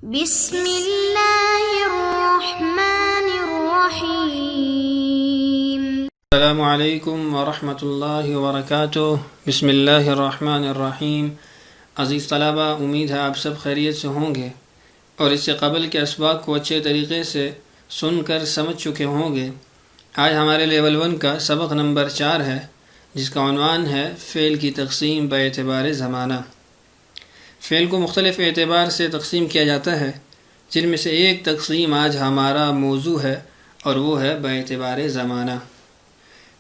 بسم اللہ الرحمن الرحیم۔ السلام علیکم ورحمۃ اللہ وبرکاتہ۔ بسم اللہ الرحمن الرحیم۔ عزیز طلبہ، امید ہے آپ سب خیریت سے ہوں گے اور اس سے قبل کے اسباق کو اچھے طریقے سے سن کر سمجھ چکے ہوں گے۔ آج ہمارے لیول 1 کا سبق نمبر 4 ہے، جس کا عنوان ہے فعل کی تقسیم باعتبار زمانہ۔ فعل کو مختلف اعتبار سے تقسیم کیا جاتا ہے، جن میں سے ایک تقسیم آج ہمارا موضوع ہے اور وہ ہے باعتبار زمانہ۔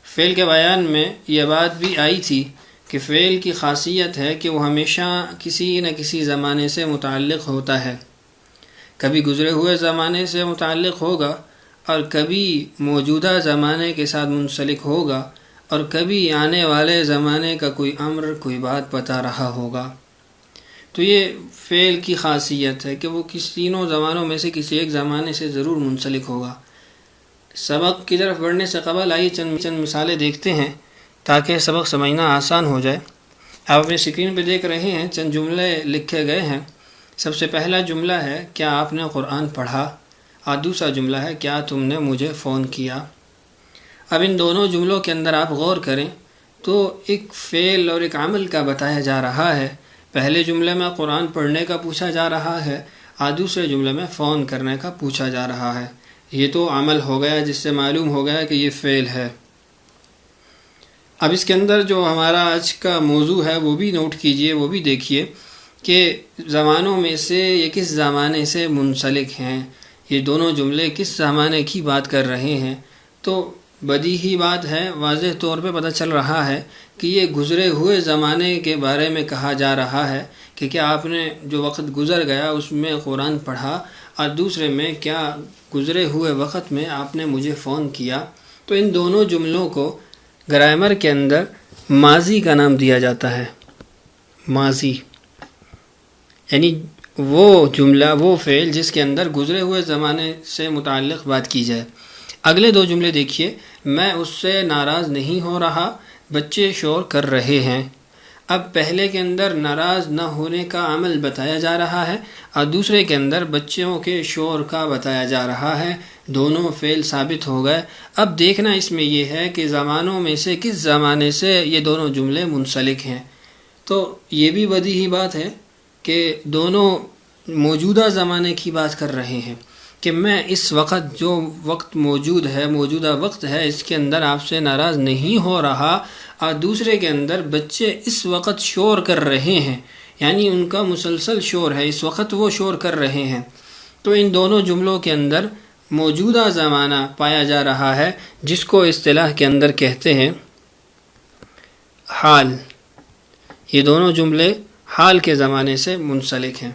فعل کے بیان میں یہ بات بھی آئی تھی کہ فعل کی خاصیت ہے کہ وہ ہمیشہ کسی نہ کسی زمانے سے متعلق ہوتا ہے۔ کبھی گزرے ہوئے زمانے سے متعلق ہوگا اور کبھی موجودہ زمانے کے ساتھ منسلک ہوگا اور کبھی آنے والے زمانے کا کوئی امر، کوئی بات بتا رہا ہوگا۔ تو یہ فعل کی خاصیت ہے کہ وہ تینوں زمانوں میں سے کسی ایک زمانے سے ضرور منسلک ہوگا۔ سبق کی طرف بڑھنے سے قبل آئیے چند مثالیں دیکھتے ہیں تاکہ سبق سمجھنا آسان ہو جائے۔ آپ اپنی اسکرین پہ دیکھ رہے ہیں، چند جملے لکھے گئے ہیں۔ سب سے پہلا جملہ ہے کیا آپ نے قرآن پڑھا، اور دوسرا جملہ ہے کیا تم نے مجھے فون کیا۔ اب ان دونوں جملوں کے اندر آپ غور کریں تو ایک فعل اور ایک عمل کا بتایا جا رہا ہے۔ پہلے جملے میں قرآن پڑھنے کا پوچھا جا رہا ہے اور دوسرے جملے میں فون کرنے کا پوچھا جا رہا ہے۔ یہ تو عمل ہو گیا، جس سے معلوم ہو گیا کہ یہ فعل ہے۔ اب اس کے اندر جو ہمارا آج کا موضوع ہے وہ بھی نوٹ کیجئے، وہ بھی دیکھیے کہ زمانوں میں سے یہ کس زمانے سے منسلک ہیں، یہ دونوں جملے کس زمانے کی بات کر رہے ہیں۔ تو بدیہی بات ہے، واضح طور پہ پتہ چل رہا ہے کہ یہ گزرے ہوئے زمانے کے بارے میں کہا جا رہا ہے کہ کیا آپ نے جو وقت گزر گیا اس میں قرآن پڑھا، اور دوسرے میں کیا گزرے ہوئے وقت میں آپ نے مجھے فون کیا۔ تو ان دونوں جملوں کو گرامر کے اندر ماضی کا نام دیا جاتا ہے۔ ماضی یعنی وہ جملہ، وہ فعل جس کے اندر گزرے ہوئے زمانے سے متعلق بات کی جائے۔ اگلے دو جملے دیکھیے، میں اس سے ناراض نہیں ہو رہا، بچے شور کر رہے ہیں۔ اب پہلے کے اندر ناراض نہ ہونے کا عمل بتایا جا رہا ہے اور دوسرے کے اندر بچوں کے شور کا بتایا جا رہا ہے۔ دونوں فعل ثابت ہو گئے۔ اب دیکھنا اس میں یہ ہے کہ زمانوں میں سے کس زمانے سے یہ دونوں جملے منسلک ہیں۔ تو یہ بھی بدیہی بات ہے کہ دونوں موجودہ زمانے کی بات کر رہے ہیں کہ میں اس وقت، جو وقت موجود ہے، موجودہ وقت ہے، اس کے اندر آپ سے ناراض نہیں ہو رہا، اور دوسرے کے اندر بچے اس وقت شور کر رہے ہیں، یعنی ان کا مسلسل شور ہے، اس وقت وہ شور کر رہے ہیں۔ تو ان دونوں جملوں کے اندر موجودہ زمانہ پایا جا رہا ہے، جس کو اصطلاح کے اندر کہتے ہیں حال۔ یہ دونوں جملے حال کے زمانے سے منسلک ہیں۔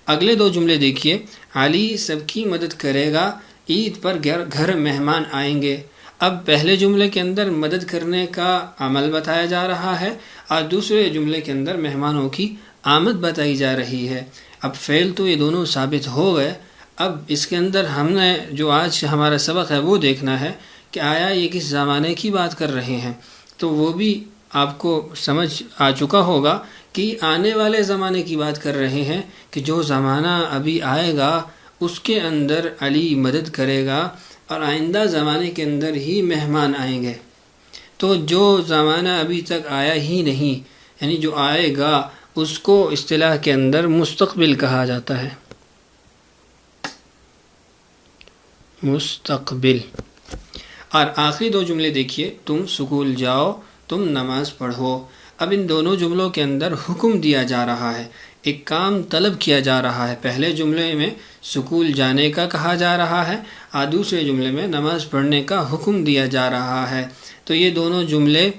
اگلے دو جملے دیکھیے، علی سب کی مدد کرے گا، عید پر گھر مہمان آئیں گے۔ اب پہلے جملے کے اندر مدد کرنے کا عمل بتایا جا رہا ہے اور دوسرے جملے کے اندر مہمانوں کی آمد بتائی جا رہی ہے۔ اب فعل تو یہ دونوں ثابت ہو گئے۔ اب اس کے اندر ہم نے جو آج ہمارا سبق ہے وہ دیکھنا ہے کہ آیا یہ کس زمانے کی بات کر رہے ہیں۔ تو وہ بھی آپ کو سمجھ آ چکا ہوگا کہ آنے والے زمانے کی بات کر رہے ہیں کہ جو زمانہ ابھی آئے گا اس کے اندر علی مدد کرے گا اور آئندہ زمانے کے اندر ہی مہمان آئیں گے۔ تو جو زمانہ ابھی تک آیا ہی نہیں، یعنی جو آئے گا، اس کو اصطلاح کے اندر مستقبل کہا جاتا ہے۔ مستقبل۔ اور آخری دو جملے دیکھیے، تم سکول جاؤ، تم نماز پڑھو۔ اب ان دونوں جملوں کے اندر حکم دیا جا رہا ہے، ایک کام طلب کیا جا رہا ہے۔ پہلے جملے میں سکول جانے کا کہا جا رہا ہے اور دوسرے جملے میں نماز پڑھنے کا حکم دیا جا رہا ہے۔ تو یہ دونوں جملے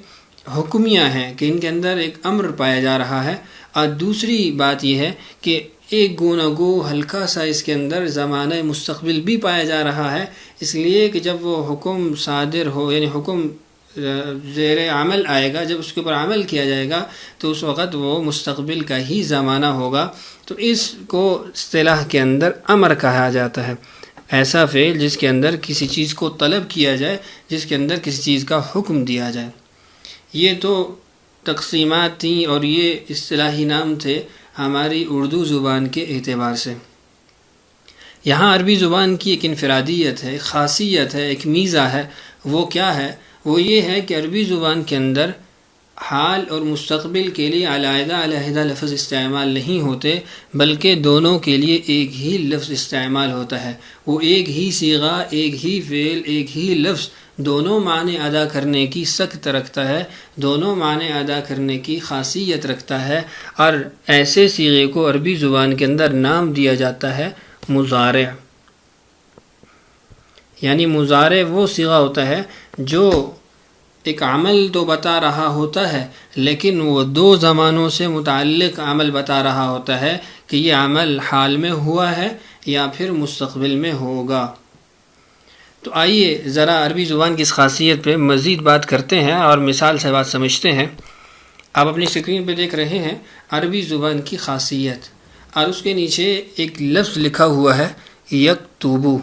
حکمیہ ہیں کہ ان کے اندر ایک امر پایا جا رہا ہے، اور دوسری بات یہ ہے کہ ایک گو نہ گو ہلکا سا اس کے اندر زمانہ مستقبل بھی پایا جا رہا ہے، اس لیے کہ جب وہ حکم صادر ہو، یعنی حکم زیر عمل آئے گا، جب اس کے اوپر عمل کیا جائے گا تو اس وقت وہ مستقبل کا ہی زمانہ ہوگا۔ تو اس کو اصطلاح کے اندر امر کہا جاتا ہے، ایسا فعل جس کے اندر کسی چیز کو طلب کیا جائے، جس کے اندر کسی چیز کا حکم دیا جائے۔ یہ تو تقسیمات تھیں اور یہ اصطلاحی نام تھے ہماری اردو زبان کے اعتبار سے۔ یہاں عربی زبان کی ایک انفرادیت ہے، ایک خاصیت ہے، ایک میزہ ہے. وہ کیا ہے؟ وہ یہ ہے کہ عربی زبان کے اندر حال اور مستقبل کے لیے علیحدہ لفظ استعمال نہیں ہوتے، بلکہ دونوں کے لیے ایک ہی لفظ استعمال ہوتا ہے. وہ ایک ہی صیغہ، ایک ہی فعل، ایک ہی لفظ دونوں معنی ادا کرنے کی سخت رکھتا ہے، دونوں معنی ادا کرنے کی خاصیت رکھتا ہے. اور ایسے صیغے کو عربی زبان کے اندر نام دیا جاتا ہے مضارع. یعنی مضارع وہ صیغہ ہوتا ہے جو ایک عمل تو بتا رہا ہوتا ہے، لیکن وہ دو زمانوں سے متعلق عمل بتا رہا ہوتا ہے کہ یہ عمل حال میں ہوا ہے یا پھر مستقبل میں ہوگا. تو آئیے ذرا عربی زبان کی اس خاصیت پہ مزید بات کرتے ہیں اور مثال سے بات سمجھتے ہیں. آپ اپنی اسکرین پہ دیکھ رہے ہیں عربی زبان کی خاصیت، اور اس کے نیچے ایک لفظ لکھا ہوا ہے یکتبو.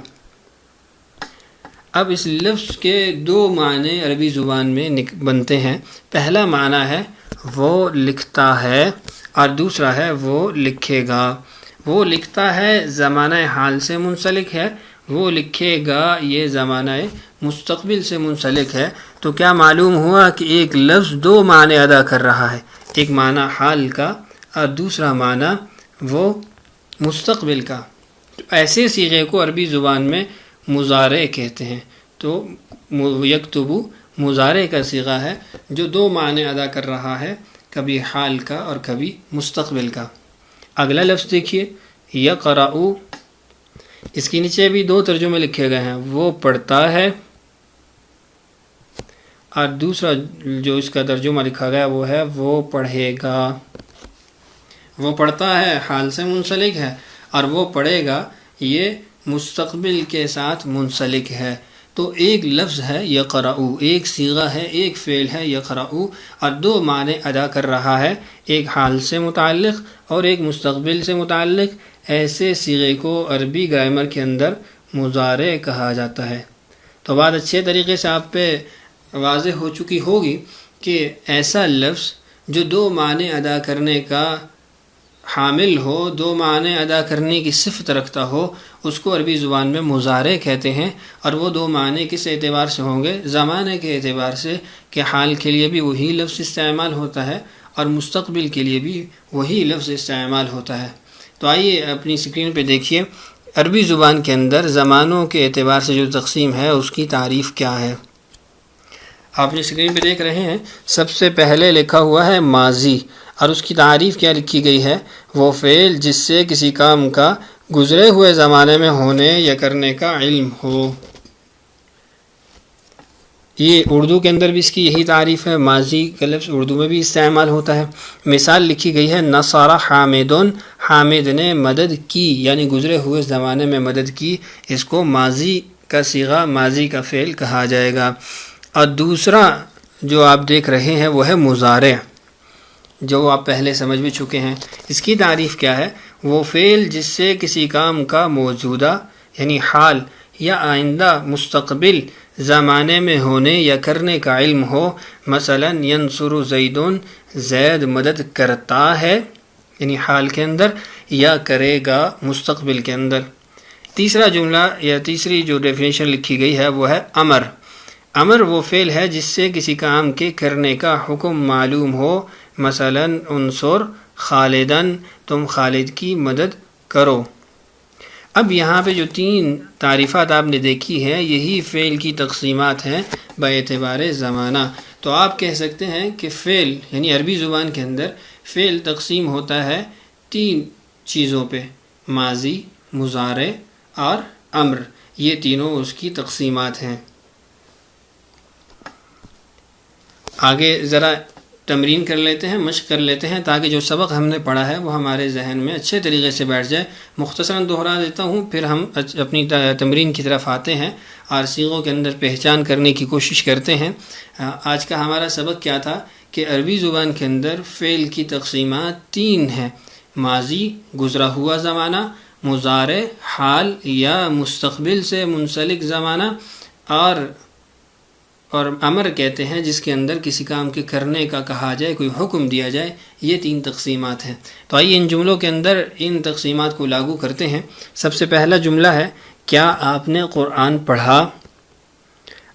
اب اس لفظ کے دو معنی عربی زبان میں بنتے ہیں. پہلا معنی ہے وہ لکھتا ہے، اور دوسرا ہے وہ لکھے گا. وہ لکھتا ہے زمانہ حال سے منسلک ہے، وہ لکھے گا یہ زمانہ مستقبل سے منسلک ہے. تو کیا معلوم ہوا کہ ایک لفظ دو معنی ادا کر رہا ہے، ایک معنی حال کا اور دوسرا معنی وہ مستقبل کا. تو ایسے صیغے کو عربی زبان میں مضارع کہتے ہیں. تو یکتبو مضارع کا صیغہ ہے جو دو معنی ادا کر رہا ہے، کبھی حال کا اور کبھی مستقبل کا. اگلا لفظ دیکھیے یقرأ. اس کے نیچے بھی دو ترجمے لکھے گئے ہیں، وہ پڑھتا ہے، اور دوسرا جو اس کا ترجمہ لکھا گیا وہ ہے وہ پڑھے گا. وہ پڑھتا ہے حال سے منسلک ہے، اور وہ پڑھے گا یہ مستقبل کے ساتھ منسلک ہے. تو ایک لفظ ہے یقرأ، ایک صیغہ ہے، ایک فعل ہے یقرأ، اور دو معنی ادا کر رہا ہے، ایک حال سے متعلق اور ایک مستقبل سے متعلق. ایسے صیغے کو عربی گرامر کے اندر مضارع کہا جاتا ہے. تو بات اچھے طریقے سے آپ پہ واضح ہو چکی ہوگی کہ ایسا لفظ جو دو معنی ادا کرنے کا حامل ہو، دو معنی ادا کرنے کی صفت رکھتا ہو، اس کو عربی زبان میں مضارع کہتے ہیں. اور وہ دو معنی کس اعتبار سے ہوں گے؟ زمانے کے اعتبار سے کہ حال کے لیے بھی وہی لفظ استعمال ہوتا ہے اور مستقبل کے لیے بھی وہی لفظ استعمال ہوتا ہے. تو آئیے اپنی اسکرین پہ دیکھیے عربی زبان کے اندر زمانوں کے اعتبار سے جو تقسیم ہے اس کی تعریف کیا ہے. آپ اپنی اسکرین پہ دیکھ رہے ہیں سب سے پہلے لکھا ہوا ہے ماضی، اور اس کی تعریف کیا لکھی گئی ہے؟ وہ فعل جس سے کسی کام کا گزرے ہوئے زمانے میں ہونے یا کرنے کا علم ہو. یہ اردو کے اندر بھی اس کی یہی تعریف ہے. ماضی کا لفظ اردو میں بھی استعمال ہوتا ہے. مثال لکھی گئی ہے نصر حامدن، حامد نے مدد کی، یعنی گزرے ہوئے زمانے میں مدد کی. اس کو ماضی کا صیغہ، ماضی کا فعل کہا جائے گا. اور دوسرا جو آپ دیکھ رہے ہیں وہ ہے مضارع، جو آپ پہلے سمجھ بھی چکے ہیں. اس کی تعریف کیا ہے؟ وہ فعل جس سے کسی کام کا موجودہ یعنی حال یا آئندہ مستقبل زمانے میں ہونے یا کرنے کا علم ہو. مثلا ینصر زیدن، زید مدد کرتا ہے یعنی حال کے اندر، یا کرے گا مستقبل کے اندر. تیسرا جملہ یا تیسری جو ڈیفینیشن لکھی گئی ہے وہ ہے امر. امر وہ فعل ہے جس سے کسی کام کے کرنے کا حکم معلوم ہو. مثلا انصر خالدن، تم خالد کی مدد کرو. اب یہاں پہ جو تین تعریفات آپ نے دیکھی ہیں یہی فعل کی تقسیمات ہیں باعتبار زمانہ. تو آپ کہہ سکتے ہیں کہ فعل یعنی عربی زبان کے اندر فعل تقسیم ہوتا ہے تین چیزوں پہ: ماضی، مضارع اور امر. یہ تینوں اس کی تقسیمات ہیں. آگے ذرا تمرین کر لیتے ہیں، مشق کر لیتے ہیں، تاکہ جو سبق ہم نے پڑھا ہے وہ ہمارے ذہن میں اچھے طریقے سے بیٹھ جائے. مختصراً دہرا دیتا ہوں، پھر ہم اپنی تمرین کی طرف آتے ہیں اور صیغوں کے اندر پہچان کرنے کی کوشش کرتے ہیں. آج کا ہمارا سبق کیا تھا کہ عربی زبان کے اندر فعل کی تقسیمات تین ہیں: ماضی گزرا ہوا زمانہ، مضارع حال یا مستقبل سے منسلک زمانہ، اور اور امر کہتے ہیں جس کے اندر کسی کام کے کرنے کا کہا جائے، کوئی حکم دیا جائے. یہ 3 تقسیمات ہیں. تو آئیے ان جملوں کے اندر ان تقسیمات کو لاگو کرتے ہیں. سب سے پہلا جملہ ہے کیا آپ نے قرآن پڑھا.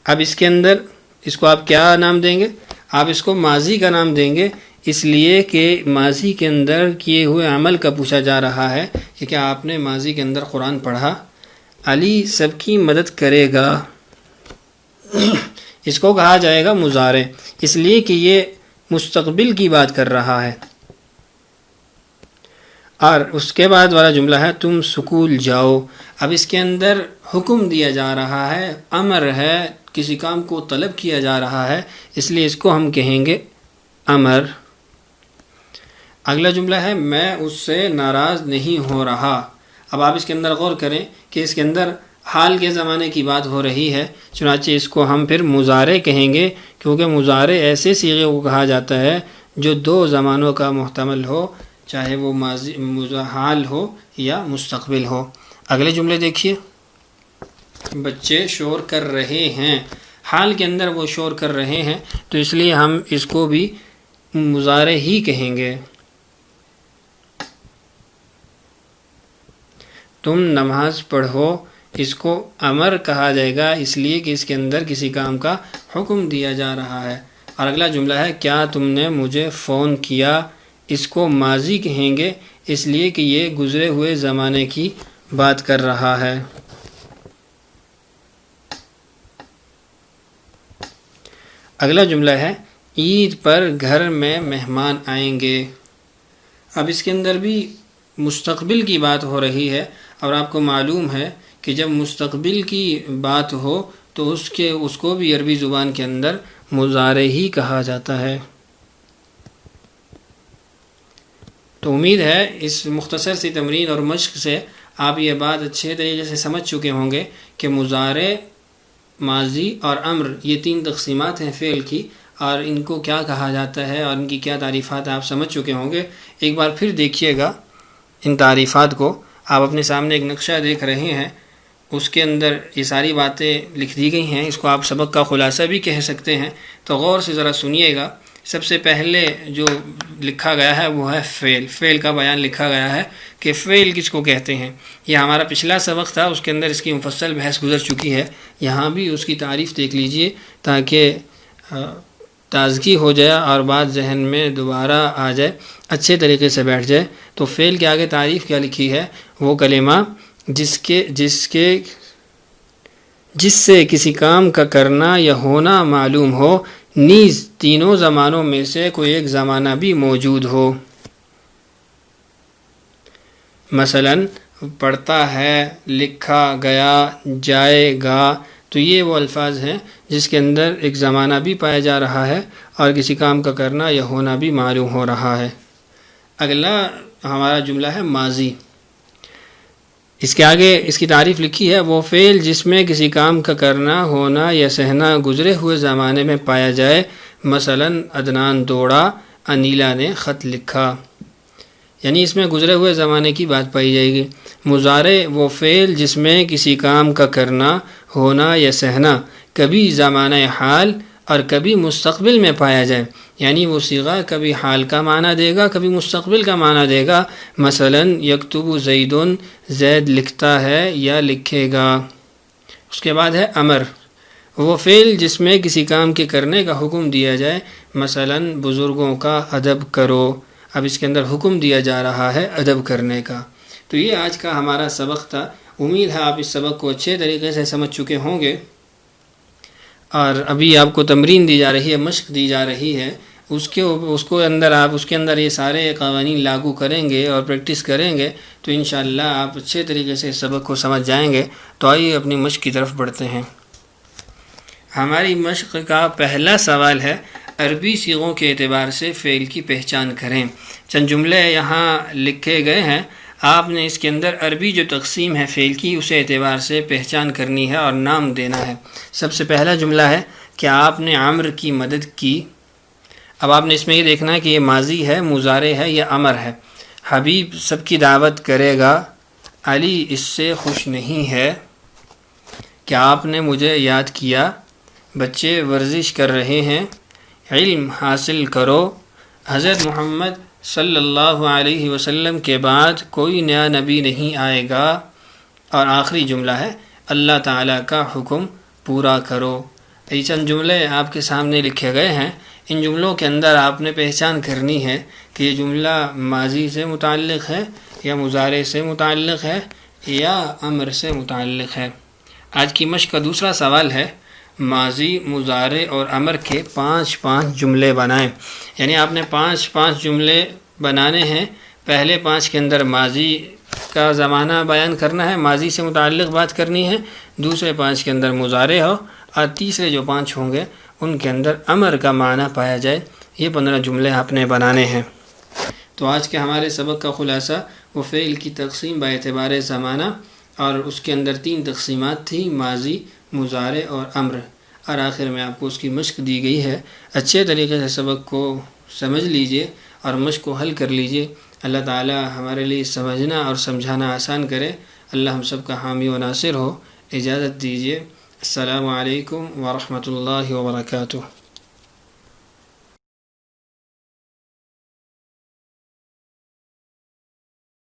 اب اس کے اندر اس کو آپ کیا نام دیں گے؟ آپ اس کو ماضی کا نام دیں گے، اس لیے کہ ماضی کے اندر کیے ہوئے عمل کا پوچھا جا رہا ہے کہ کیا آپ نے ماضی کے اندر قرآن پڑھا. علی سب کی مدد کرے گا، اس کو کہا جائے گا مضارع، اس لیے کہ یہ مستقبل کی بات کر رہا ہے. اور اس کے بعد والا جملہ ہے تم سکول جاؤ. اب اس کے اندر حکم دیا جا رہا ہے، امر ہے، کسی کام کو طلب کیا جا رہا ہے، اس لیے اس کو ہم کہیں گے امر. اگلا جملہ ہے میں اس سے ناراض نہیں ہو رہا. اب آپ اس کے اندر غور کریں کہ اس کے اندر حال کے زمانے کی بات ہو رہی ہے، چنانچہ اس کو ہم پھر مضارع کہیں گے، کیونکہ مضارع ایسے صیغے کو کہا جاتا ہے جو 2 زمانوں کا محتمل ہو، چاہے وہ ماضی حال ہو یا مستقبل ہو. اگلے جملے دیکھیے، بچے شور کر رہے ہیں. حال کے اندر وہ شور کر رہے ہیں، تو اس لیے ہم اس کو بھی مضارع ہی کہیں گے. تم نماز پڑھو، اس کو امر کہا جائے گا، اس لیے کہ اس کے اندر کسی کام کا حکم دیا جا رہا ہے. اور اگلا جملہ ہے کیا تم نے مجھے فون کیا، اس کو ماضی کہیں گے، اس لیے کہ یہ گزرے ہوئے زمانے کی بات کر رہا ہے. اگلا جملہ ہے عید پر گھر میں مہمان آئیں گے. اب اس کے اندر بھی مستقبل کی بات ہو رہی ہے، اور آپ کو معلوم ہے کہ جب مستقبل کی بات ہو تو اس کو بھی عربی زبان کے اندر مضارع ہی کہا جاتا ہے. تو امید ہے اس مختصر سی تمرین اور مشق سے آپ یہ بات اچھے طریقے سے سمجھ چکے ہوں گے کہ مضارع، ماضی اور امر یہ 3 تقسیمات ہیں فعل کی، اور ان کو کیا کہا جاتا ہے اور ان کی کیا تعریفات آپ سمجھ چکے ہوں گے. ایک بار پھر دیکھیے گا ان تعریفات کو. آپ اپنے سامنے ایک نقشہ دیکھ رہے ہیں، اس کے اندر یہ ساری باتیں لکھ دی گئی ہیں. اس کو آپ سبق کا خلاصہ بھی کہہ سکتے ہیں. تو غور سے ذرا سنیے گا. سب سے پہلے جو لکھا گیا ہے وہ ہے فعل. فعل کا بیان لکھا گیا ہے کہ فعل کس کو کہتے ہیں. یہ ہمارا پچھلا سبق تھا، اس کے اندر اس کی مفصل بحث گزر چکی ہے. یہاں بھی اس کی تعریف دیکھ لیجئے تاکہ تازگی ہو جائے اور بات ذہن میں دوبارہ آ جائے، اچھے طریقے سے بیٹھ جائے. تو فعل کے آگے تعریف کیا لکھی ہے؟ وہ کلمہ جس سے کسی کام کا کرنا یا ہونا معلوم ہو، نیز تینوں زمانوں میں سے کوئی ایک زمانہ بھی موجود ہو. مثلا پڑھتا ہے، لکھا گیا، جائے گا. تو یہ وہ الفاظ ہیں جس کے اندر ایک زمانہ بھی پایا جا رہا ہے اور کسی کام کا کرنا یا ہونا بھی معلوم ہو رہا ہے. اگلا ہمارا جملہ ہے ماضی. اس کے آگے اس کی تعریف لکھی ہے وہ فعل جس میں کسی کام کا کرنا، ہونا یا سہنا گزرے ہوئے زمانے میں پایا جائے. مثلا عدنان دوڑا، انیلا نے خط لکھا. یعنی اس میں گزرے ہوئے زمانے کی بات پائی جائے گی. مضارع وہ فعل جس میں کسی کام کا کرنا، ہونا یا سہنا کبھی زمانہ حال اور کبھی مستقبل میں پایا جائے. یعنی وہ صیغہ کبھی حال کا معنی دے گا، کبھی مستقبل کا معنی دے گا. مثلا یکتب زید، زید لکھتا ہے یا لکھے گا. اس کے بعد ہے امر، وہ فعل جس میں کسی کام کے کرنے کا حکم دیا جائے. مثلا بزرگوں کا ادب کرو. اب اس کے اندر حکم دیا جا رہا ہے ادب کرنے کا. تو یہ آج کا ہمارا سبق تھا. امید ہے آپ اس سبق کو اچھے طریقے سے سمجھ چکے ہوں گے. اور ابھی آپ کو تمرین دی جا رہی ہے، مشق دی جا رہی ہے. اس کے اندر یہ سارے قوانین لاگو کریں گے اور پریکٹس کریں گے تو انشاءاللہ آپ اچھے طریقے سے اس سبق کو سمجھ جائیں گے. تو آئیے اپنی مشق کی طرف بڑھتے ہیں. ہماری مشق کا پہلا سوال ہے عربی صیغوں کے اعتبار سے فعل کی پہچان کریں. چند جملے یہاں لکھے گئے ہیں، آپ نے اس کے اندر عربی جو تقسیم ہے فعل کی اسے اعتبار سے پہچان کرنی ہے اور نام دینا ہے. سب سے پہلا جملہ ہے کہ آپ نے عمر کی مدد کی. اب آپ نے اس میں یہ دیکھنا ہے کہ یہ ماضی ہے، مضارع ہے یا امر ہے. حبیب سب کی دعوت کرے گا، علی اس سے خوش نہیں ہے. کیا آپ نے مجھے یاد کیا، بچے ورزش کر رہے ہیں، علم حاصل کرو، حضرت محمد صلی اللہ علیہ وسلم کے بعد کوئی نیا نبی نہیں آئے گا، اور آخری جملہ ہے اللہ تعالیٰ کا حکم پورا کرو۔ یہ چند جملے آپ کے سامنے لکھے گئے ہیں۔ ان جملوں کے اندر آپ نے پہچان کرنی ہے کہ یہ جملہ ماضی سے متعلق ہے یا مضارع سے متعلق ہے یا امر سے متعلق ہے۔ آج کی مشق کا دوسرا سوال ہے ماضی، مضارع اور امر کے 5 جملے بنائیں۔ یعنی آپ نے 5 جملے بنانے ہیں۔ پہلے 5 کے اندر ماضی کا زمانہ بیان کرنا ہے، ماضی سے متعلق بات کرنی ہے، دوسرے 5 کے اندر مضارع ہو، اور تیسرے جو 5 ہوں گے ان کے اندر امر کا معنی پایا جائے۔ یہ 15 جملے آپ نے بنانے ہیں۔ تو آج کے ہمارے سبق کا خلاصہ وہ فعل کی تقسیم با اعتبار زمانہ، اور اس کے اندر 3 تقسیمات تھیں، ماضی، مضارع اور امر، اور آخر میں آپ کو اس کی مشق دی گئی ہے۔ اچھے طریقے سے سبق کو سمجھ لیجئے اور مشق کو حل کر لیجئے۔ اللہ تعالی ہمارے لیے سمجھنا اور سمجھانا آسان کرے۔ اللہ ہم سب کا حامی و ناصر ہو۔ اجازت دیجیے۔ السلام علیکم ورحمۃ اللہ وبرکاتہ۔